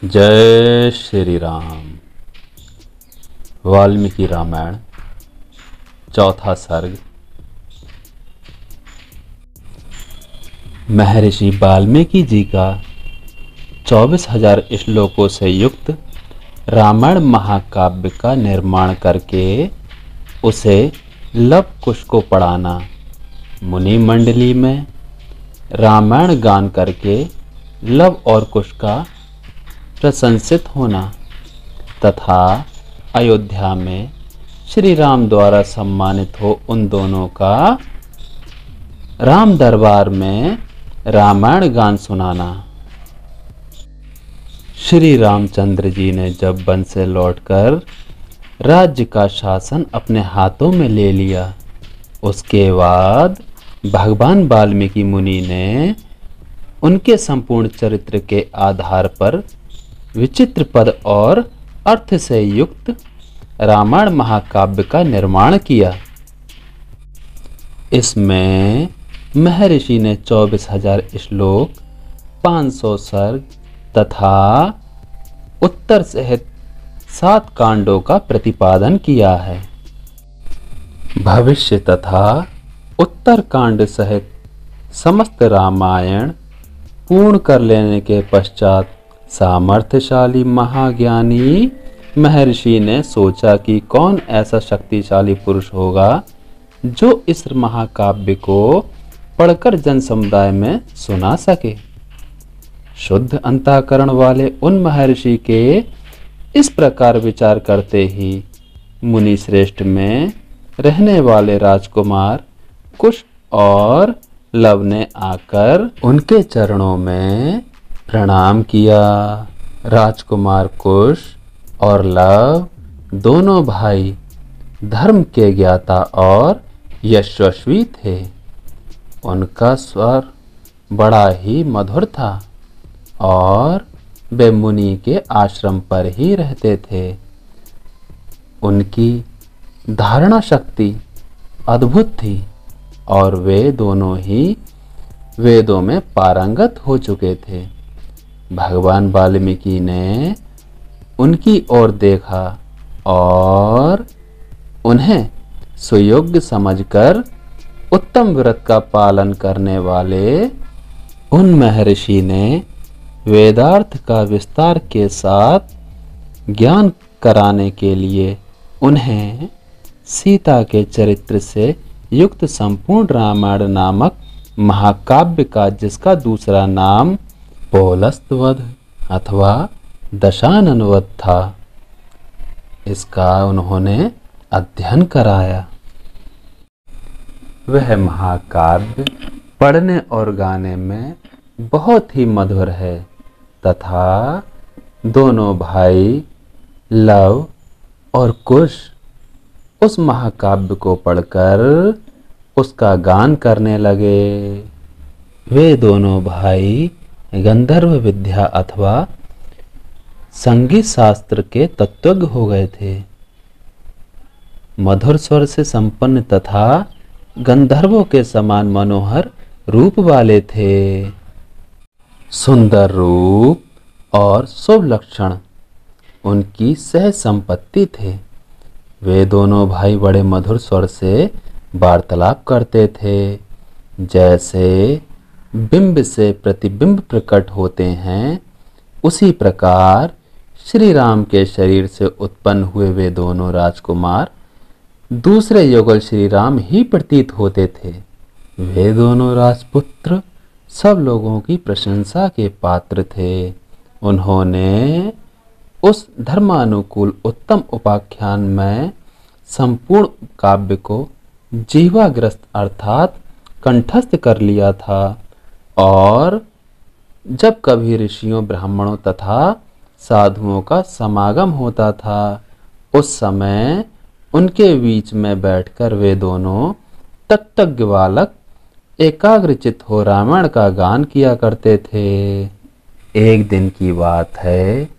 जय श्री राम। वाल्मीकि रामायण चौथा सर्ग। महर्षि वाल्मीकि जी का 24,000 श्लोकों से युक्त रामायण महाकाव्य का निर्माण करके उसे लव कुश को पढ़ाना, मुनि मंडली में रामायण गान करके लव और कुश का प्रशंसित होना तथा अयोध्या में श्री राम द्वारा सम्मानित हो उन दोनों का राम दरबार में रामायण गान सुनाना। श्री रामचंद्र जी ने जब वन से लौटकर राज्य का शासन अपने हाथों में ले लिया, उसके बाद भगवान वाल्मीकि मुनि ने उनके संपूर्ण चरित्र के आधार पर विचित्र पद और अर्थ से युक्त रामायण महाकाव्य का निर्माण किया। इसमें महर्षि ने 24,000 श्लोक, 500 सर्ग तथा उत्तर सहित 7 कांडों का प्रतिपादन किया है। भविष्य तथा उत्तर कांड सहित समस्त रामायण पूर्ण कर लेने के पश्चात सामर्थ्यशाली महाज्ञानी महर्षि ने सोचा कि कौन ऐसा शक्तिशाली पुरुष होगा जो इस महाकाव्य को पढ़कर जन समुदाय में सुना सके। शुद्ध अंतःकरण वाले उन महर्षि के इस प्रकार विचार करते ही मुनि श्रेष्ठ में रहने वाले राजकुमार कुश और लव ने आकर उनके चरणों में प्रणाम किया। राजकुमार कुश और लव दोनों भाई धर्म के ज्ञाता और यशस्वी थे। उनका स्वर बड़ा ही मधुर था और वे मुनि के आश्रम पर ही रहते थे। उनकी धारणा शक्ति अद्भुत थी और वे दोनों ही वेदों में पारंगत हो चुके थे। भगवान वाल्मीकि ने उनकी ओर देखा और उन्हें सुयोग्य समझकर उत्तम व्रत का पालन करने वाले उन महर्षि ने वेदार्थ का विस्तार के साथ ज्ञान कराने के लिए उन्हें सीता के चरित्र से युक्त संपूर्ण रामायण नामक महाकाव्य का, जिसका दूसरा नाम पौलस्तवध अथवा दशानन वध था, इसका उन्होंने अध्ययन कराया। वह महाकाव्य पढ़ने और गाने में बहुत ही मधुर है तथा दोनों भाई लव और कुश उस महाकाव्य को पढ़कर उसका गान करने लगे। वे दोनों भाई गंधर्व विद्या अथवा संगीत शास्त्र के तत्वज्ञ हो गए थे। मधुर स्वर से संपन्न तथा गंधर्वों के समान मनोहर रूप वाले थे। सुंदर रूप और शुभ लक्षण उनकी सहज संपत्ति थे। वे दोनों भाई बड़े मधुर स्वर से वार्तालाप करते थे। जैसे बिंब से प्रतिबिंब प्रकट होते हैं, उसी प्रकार श्री राम के शरीर से उत्पन्न हुए वे दोनों राजकुमार दूसरे युगल श्री राम ही प्रतीत होते थे। वे दोनों राजपुत्र सब लोगों की प्रशंसा के पात्र थे। उन्होंने उस धर्मानुकूल उत्तम उपाख्यान में संपूर्ण काव्य को जीवाग्रस्त अर्थात कंठस्थ कर लिया था और जब कभी ऋषियों, ब्राह्मणों तथा साधुओं का समागम होता था, उस समय उनके बीच में बैठकर वे दोनों तत्वज्ञ बालक एकाग्रचित हो रामायण का गान किया करते थे। एक दिन की बात है,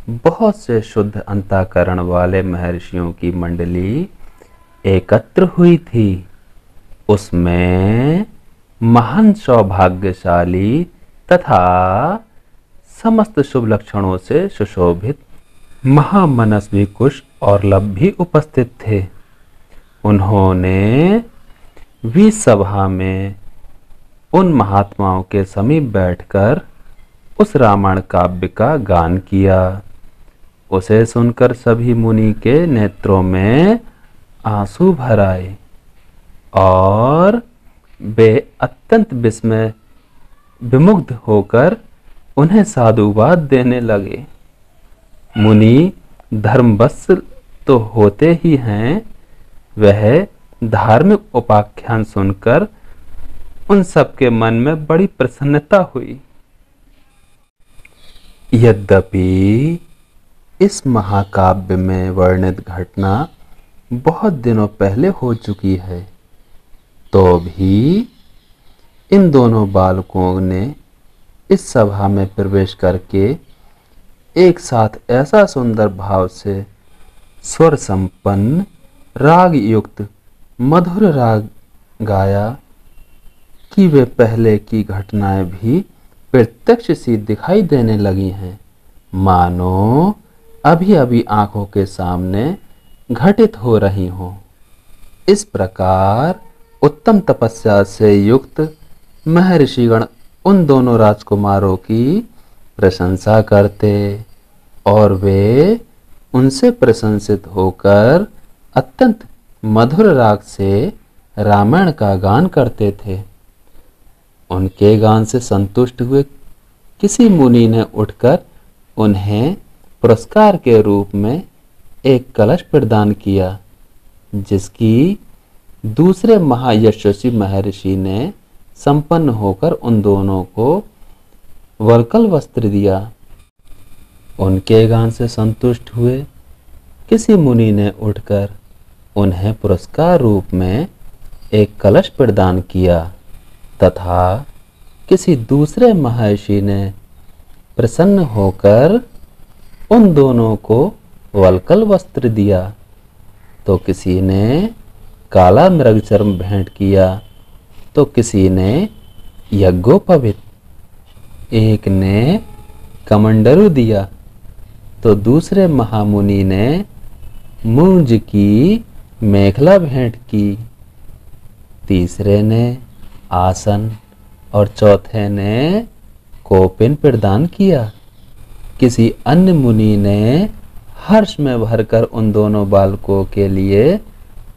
बहुत से शुद्ध अंतःकरण वाले महर्षियों की मंडली एकत्र हुई थी। उसमें महान सौभाग्यशाली तथा समस्त शुभ लक्षणों से सुशोभित महामनस्वी कुश और लव भी उपस्थित थे। उन्होंने वीर सभा में उन महात्माओं के समीप बैठकर उस रामायण काव्य का गान किया। उसे सुनकर सभी मुनि के नेत्रों में आंसू भर आए और वे अत्यंत विस्मय विमुग्ध होकर उन्हें साधुवाद देने लगे। मुनि धर्मवश तो होते ही हैं, वह धार्मिक उपाख्यान सुनकर उन सबके मन में बड़ी प्रसन्नता हुई। यद्यपि इस महाकाव्य में वर्णित घटना बहुत दिनों पहले हो चुकी है, तो भी इन दोनों बालकों ने इस सभा में प्रवेश करके एक साथ ऐसा सुंदर भाव से स्वर संपन्न राग युक्त मधुर राग गाया कि वे पहले की घटनाएं भी प्रत्यक्ष सी दिखाई देने लगी हैं, मानो अभी अभी आंखों के सामने घटित हो रही हों। इस प्रकार उत्तम तपस्या से युक्त महर्षिगण उन दोनों राजकुमारों की प्रशंसा करते और वे उनसे प्रशंसित होकर अत्यंत मधुर राग से रामायण का गान करते थे। उनके गान से संतुष्ट हुए किसी मुनि ने उठकर उन्हें पुरस्कार के रूप में एक कलश प्रदान किया, जिसकी दूसरे महायशस्वी महर्षि ने संपन्न होकर उन दोनों को वल्कल वस्त्र दिया। उनके गान से संतुष्ट हुए किसी मुनि ने उठकर उन्हें पुरस्कार रूप में एक कलश प्रदान किया तथा किसी दूसरे महर्षि ने प्रसन्न होकर उन दोनों को वल्कल वस्त्र दिया। तो किसी ने काला मृगचर्म भेंट किया, तो किसी ने यज्ञोपवीत, एक ने कमंडलू दिया, तो दूसरे महामुनि ने मूंज की मेखला भेंट की, तीसरे ने आसन और चौथे ने कोपिन प्रदान किया। किसी अन्य मुनि ने हर्ष में भरकर उन दोनों बालकों के लिए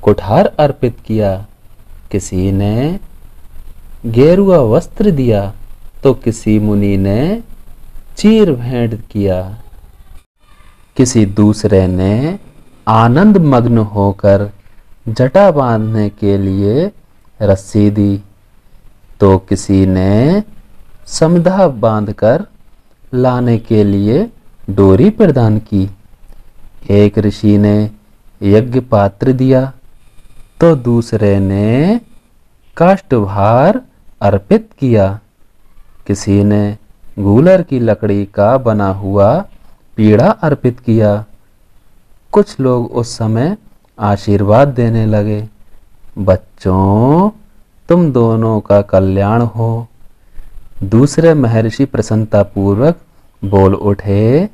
कुठार अर्पित किया, किसी ने गेरुआ वस्त्र दिया, तो किसी मुनि ने चीर भेंट किया। किसी दूसरे ने आनंद मग्न होकर जटा बांधने के लिए रस्सी दी, तो किसी ने समिधा बांधकर लाने के लिए डोरी प्रदान की। एक ऋषि ने यज्ञ पात्र दिया, तो दूसरे ने काष्ठभार अर्पित किया। किसी ने गूलर की लकड़ी का बना हुआ पीड़ा अर्पित किया। कुछ लोग उस समय आशीर्वाद देने लगे, बच्चों तुम दोनों का कल्याण हो। दूसरे महर्षि प्रसन्नता पूर्वक बोल उठे,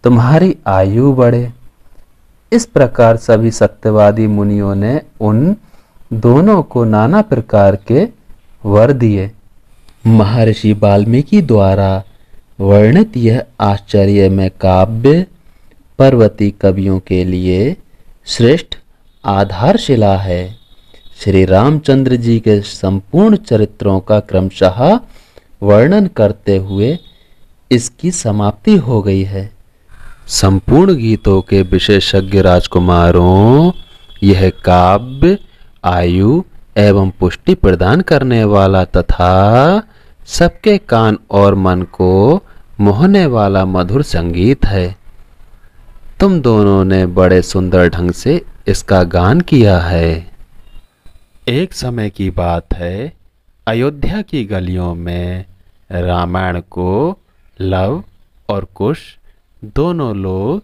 तुम्हारी आयु बढ़े। इस प्रकार सभी सत्यवादी मुनियों ने उन दोनों को नाना प्रकार के वर दिए। महर्षि वाल्मीकि द्वारा वर्णित यह आश्चर्यमय काव्य पर्वती कवियों के लिए श्रेष्ठ आधारशिला है। श्री रामचंद्र जी के संपूर्ण चरित्रों का क्रमशः वर्णन करते हुए इसकी समाप्ति हो गई है। संपूर्ण गीतों के विशेषज्ञ राजकुमारों, यह काव्य आयु एवं पुष्टि प्रदान करने वाला तथा सबके कान और मन को मोहने वाला मधुर संगीत है। तुम दोनों ने बड़े सुंदर ढंग से इसका गान किया है। एक समय की बात है, अयोध्या की गलियों में रामायण को लव और कुश दोनों लोग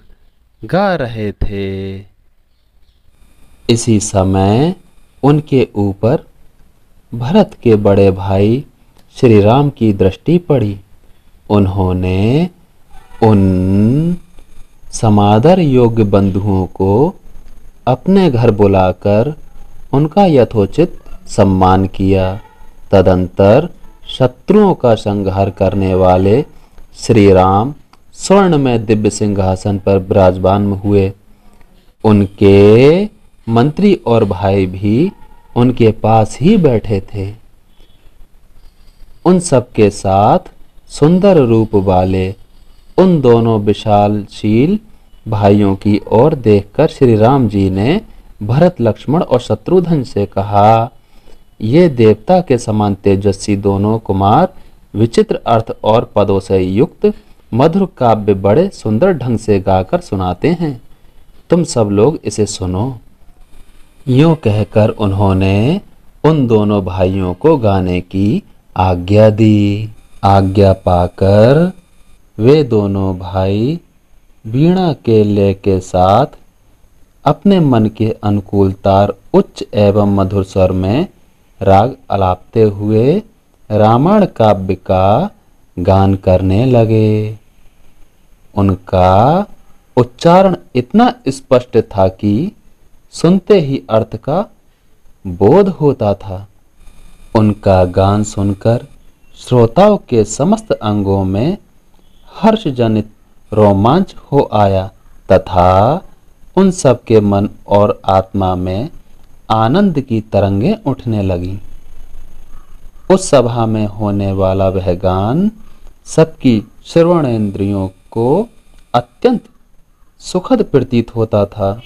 गा रहे थे। इसी समय उनके ऊपर भरत के बड़े भाई श्री राम की दृष्टि पड़ी। उन्होंने उन समादर योग्य बंधुओं को अपने घर बुलाकर उनका यथोचित सम्मान किया। तदंतर शत्रुओं का संहार करने वाले श्री राम स्वर्ण में दिव्य सिंहासन पर विराजमान हुए। उनके मंत्री और भाई भी उनके पास ही बैठे थे। उन सब के साथ सुंदर रूप वाले उन दोनों विशालशील भाइयों की ओर देखकर श्री राम जी ने भरत, लक्ष्मण और शत्रुघ्न से कहा, ये देवता के समान तेजस्वी दोनों कुमार विचित्र अर्थ और पदों से युक्त मधुर काव्य बड़े सुंदर ढंग से गाकर सुनाते हैं। तुम सब लोग इसे सुनो। यूं कहकर उन्होंने उन दोनों भाइयों को गाने की आज्ञा दी। आज्ञा पाकर वे दोनों भाई वीणा के लय के साथ अपने मन के अनुकूल तार उच्च एवं मधुर स्वर में राग आलापते हुए रामायण काव्य का गान करने लगे। उनका उच्चारण इतना स्पष्ट था कि सुनते ही अर्थ का बोध होता था। उनका गान सुनकर श्रोताओं के समस्त अंगों में हर्षजनित रोमांच हो आया तथा उन सब के मन और आत्मा में आनंद की तरंगें उठने लगीं। उस सभा में होने वाला वह गान सबकी श्रवणेंद्रियों को अत्यंत सुखद प्रतीत होता था।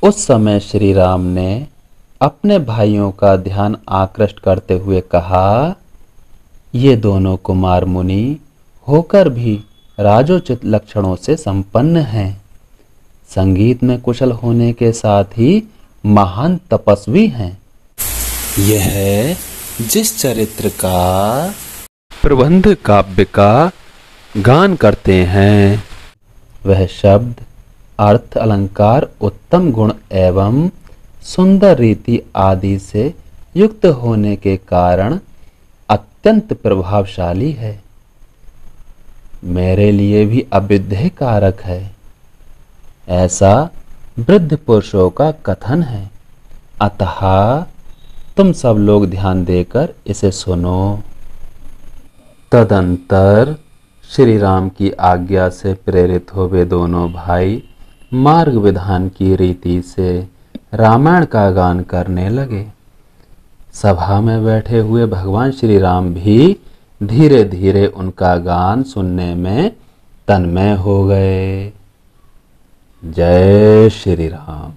उस समय श्री राम ने अपने भाइयों का ध्यान आकृष्ट करते हुए कहा, ये दोनों कुमार मुनि होकर भी राजोचित लक्षणों से संपन्न हैं। संगीत में कुशल होने के साथ ही महान तपस्वी हैं। यह जिस चरित्र का प्रबंध काव्य का गान करते हैं वह शब्द, अर्थ, अलंकार, उत्तम गुण एवं सुंदर रीति आदि से युक्त होने के कारण अत्यंत प्रभावशाली है। मेरे लिए भी अविद्य कारक है, ऐसा वृद्ध पुरुषों का कथन है। अतः तुम सब लोग ध्यान देकर इसे सुनो। तदंतर श्री राम की आज्ञा से प्रेरित हो वे दोनों भाई मार्ग विधान की रीति से रामायण का गान करने लगे। सभा में बैठे हुए भगवान श्री राम भी धीरे धीरे उनका गान सुनने में तन्मय हो गए। जय श्री राम।